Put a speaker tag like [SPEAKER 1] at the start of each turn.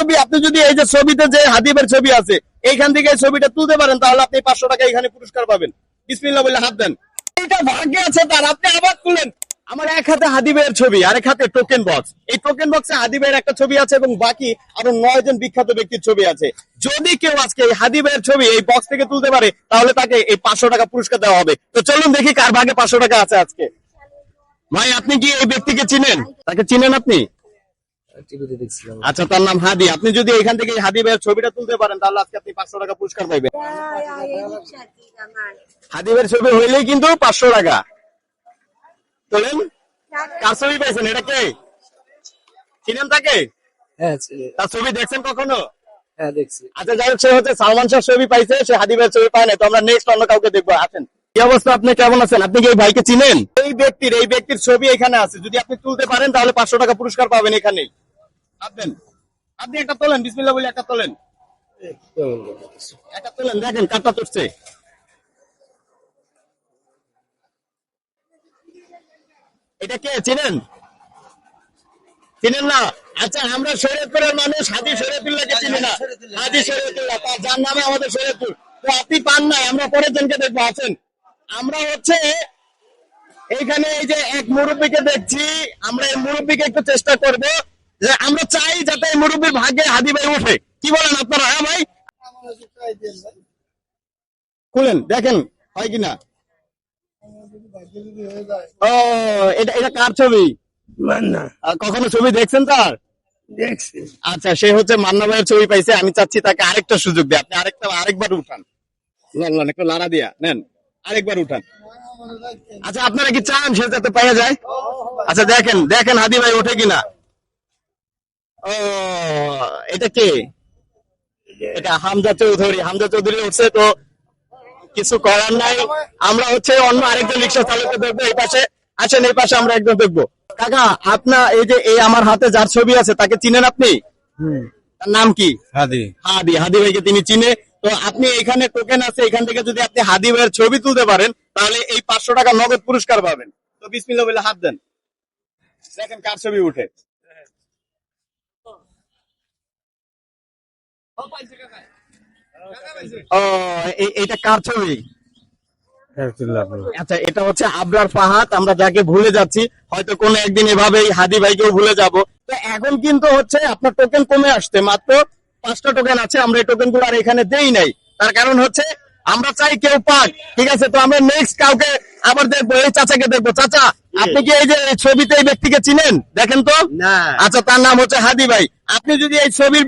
[SPEAKER 1] ছবি, আপনি যদি এই যে ছবিতে যে হাদিবের ছবি আছে এইখান থেকে এই ছবিটা তুলতে পারেন তাহলে আপনি 500 টাকা এখানে পুরস্কার পাবেন। বিসমিল্লাহ বলে হাত দেন। এটা ভাগ্যে আছে তার, আপনি আবার তুলেন। আমার এক হাতে হাদিবের ছবি, আরেক হাতে টোকেন বক্স। এই টোকেন বক্সে হাদিবের একটা ছবি আছে এবং বাকি আরো 9 জন বিখ্যাত ব্যক্তির ছবি আছে। যদি কেউ আজকে এই হাদিবের ছবি এই বক্স থেকে তুলতে পারে তাহলে তাকে এই 500 টাকা পুরস্কার দেওয়া হবে। তো চলুন দেখি কার ভাগে 500 টাকা আছে আজকে। ভাই আপনি কি এই ব্যক্তিকে চিনেন? তাকে চিনেন আপনি?
[SPEAKER 2] টিভিতে দেখছিলাম।
[SPEAKER 1] আচ্ছা, তার নাম হাদি। আপনি যদি এখান থেকে হাদি ভাইয়ের ছবিটা তুলতে পারেন তাহলে আজকে আপনি 500 টাকা পুরস্কার পাইবেন। হাদি ভাইয়ের ছবি হইলেই কিন্তু 500 টাকা। চলেন, কার ছবি পাইছেন? এটা কে? চিনেন তাকে?
[SPEAKER 2] হ্যাঁ
[SPEAKER 1] তার ছবি দেখছেন কখনো?
[SPEAKER 2] হ্যাঁ দেখছি।
[SPEAKER 1] আচ্ছা, যাই হোক, সে হচ্ছে সালমান শাহ ছবি পাইছে, সে হাদি ভাইয়ের ছবি পায় না। তো আমরা নেক্সট অন্য কাউকে দেখবো। আসেন। কি অবস্থা, আপনি কেমন আছেন? আপনি কি এই ভাইকে চিনেন? এই ব্যক্তির ছবি এখানে আছে। যদি আপনি তুলতে পারেন তাহলে 500 টাকা পুরস্কার পাবেন এখানেই। আপনি আপনি একটা তোলেন, বিসমিল্লাহ বলে একটা তোলেন। একটা তোলেন, দেখেন কারটা তুলছে। এটা কে, চিনেন? চিনেন না? আচ্ছা, আমরা শরীয়তপুরের মানুষ হাজী শরীয়তুল্লাহকে চিনি না। হাজী শরীয়তুল্লাহ, তার যার নামে আমাদের শরীয়তপুর। তো আপনি পান নাই, আমরা পরের জনকে দেখবো। আছেন, আমরা হচ্ছে এইখানে এই যে এক মুরব্বীকে দেখছি, আমরা এই মুরব্বীকে একটু চেষ্টা করব যে আমরা চাই যাতে এই মুরব্বীর ভাগ্যে হাদি ভাই ওঠে। কি বলেন আপনারা? হ্যাঁ ভাই, খুলেন দেখেন হয় কিনা। ও, এটা কার ছবি?
[SPEAKER 2] মান্না।
[SPEAKER 1] কখনো ছবি দেখছেন তার?
[SPEAKER 2] দেখছি।
[SPEAKER 1] আচ্ছা, সে হচ্ছে মান্না ভাইয়ের ছবি পাইছে। আমি চাচ্ছি তাকে আরেকটা সুযোগ দেয়। আপনি আরেকবার উঠান, একটু লাড়া দিয়া নেন, আরেকবার উঠান। আচ্ছা, আপনারা কি চান সে যাতে পাওয়া যায়? আচ্ছা, দেখেন হাদি ভাই ওঠে কিনা। ও, এটা কে? এটা হামজা চৌধুরী উঠছে। তো কিছু করার নাই, আমরা হচ্ছে অন্য আরেকজন রিক্সা চালককে দেখবো। এই পাশে আসেন, এই পাশে আমরা একদম দেখবো। কাকা, আপনার এই যে এই আমার হাতে যার ছবি আছে তাকে চিনেন আপনি? তার নাম কি? হাদি ভাইকে তিনি চিনে। তো আপনি এখানে টোকেন আছে, এখান থেকে যদি আপনি হাদি ভাইয়ের ছবি তুলতে পারেন তাহলে এই 500 টাকা নগদ পুরস্কার পাবেন। তো বিসমিল্লাহ বলে হাত দেন, দেখেন কার ছবি উঠে। ও, এইটা কার ছবি? আচ্ছা, এটা হচ্ছে আবরার ফাহাদ। আমরা যাকে ভুলে যাচ্ছি, হয়তো কোনো একদিন এভাবেই হাদি ভাইকেও ভুলে যাব। তো এখন কিন্তু হচ্ছে আপনার টোকেন কমে আসছে, মাত্র 5টা টোকেন আছে। আমরা এই টোকেন গুলো আর এখানে দেই নাই, তার কারণ হচ্ছে আমরা চাই কেউ পাক। ঠিক আছে, তো আমরা নেক্সট কাউকে আবার দেখবো। এই চাচাকে দেখবো। চাচা, আপনি কি এই যে ছবিতে এই ব্যক্তিকে চিনেন? দেখেন তো। আচ্ছা, তার নাম হচ্ছে হাদি ভাই। আপনি যদি এই ছবির